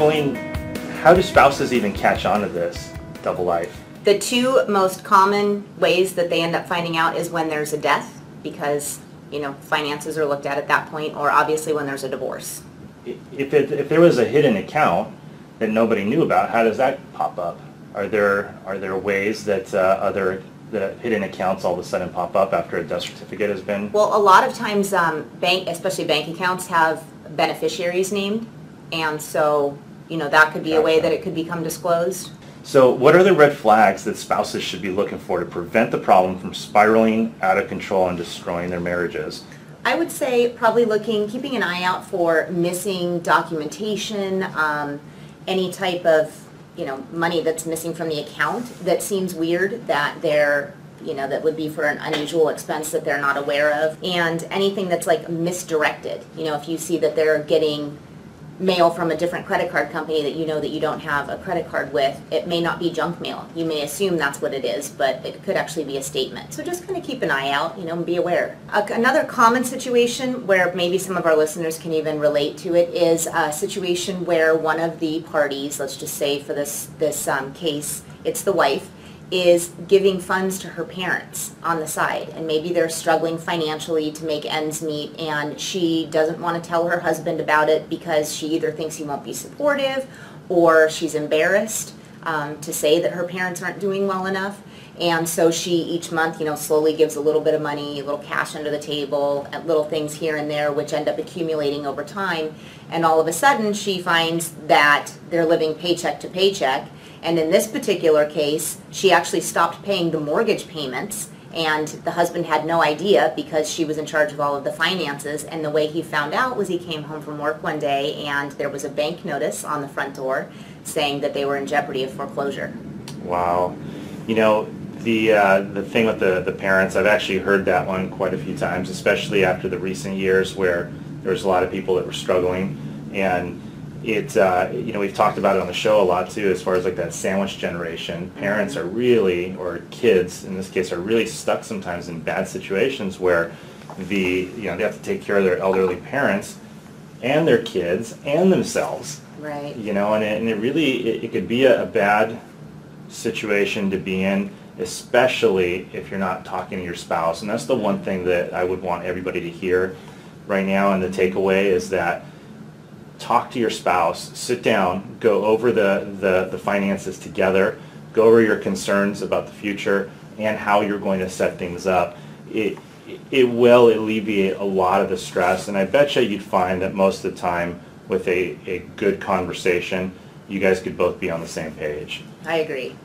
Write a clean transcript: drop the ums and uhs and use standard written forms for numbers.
Colleen, how do spouses even catch on to this double life? The two most common ways that they end up finding out is when there's a death, because, you know, finances are looked at that point, or obviously when there's a divorce. If there was a hidden account that nobody knew about, how does that pop up? Are there ways that the hidden accounts all of a sudden pop up after a death certificate has been? Well, a lot of times, especially bank accounts, have beneficiaries named, and so, you know, that could be a way that it could become disclosed. So what are the red flags that spouses should be looking for to prevent the problem from spiraling out of control and destroying their marriages? I would say probably keeping an eye out for missing documentation, any type of, you know, money that's missing from the account that seems weird, that that would be for an unusual expense that they're not aware of, and anything that's like misdirected. You know, if you see that they're getting mail from a different credit card company that you know that you don't have a credit card with, it may not be junk mail. You may assume that's what it is, but it could actually be a statement. So just kind of keep an eye out, you know, and be aware. Another common situation where maybe some of our listeners can even relate to it is a situation where one of the parties, let's just say for this case, it's the wife, is giving funds to her parents on the side, and maybe they're struggling financially to make ends meet, and she doesn't want to tell her husband about it because she either thinks he won't be supportive, or she's embarrassed to say that her parents aren't doing well enough. And so she each month, you know, slowly gives a little bit of money, a little cash under the table, little things here and there, which end up accumulating over time. And all of a sudden she finds that they're living paycheck to paycheck. And in this particular case, she actually stopped paying the mortgage payments, and the husband had no idea because she was in charge of all of the finances. And the way he found out was he came home from work one day and there was a bank notice on the front door saying that they were in jeopardy of foreclosure. Wow. You know, the thing with the parents, I've actually heard that one quite a few times, especially after the recent years where there was a lot of people that were struggling. And you know, we've talked about it on the show a lot too, as far as like that sandwich generation. Parents are really, or kids in this case, are really stuck sometimes in bad situations where they have to take care of their elderly parents and their kids and themselves. Right. You know, and it could be a bad situation to be in, especially if you're not talking to your spouse. And that's the one thing that I would want everybody to hear right now, and the takeaway is that talk to your spouse, sit down, go over the finances together, go over your concerns about the future and how you're going to set things up. It will alleviate a lot of the stress, and I bet you'd find that most of the time with a good conversation, you guys could both be on the same page. I agree.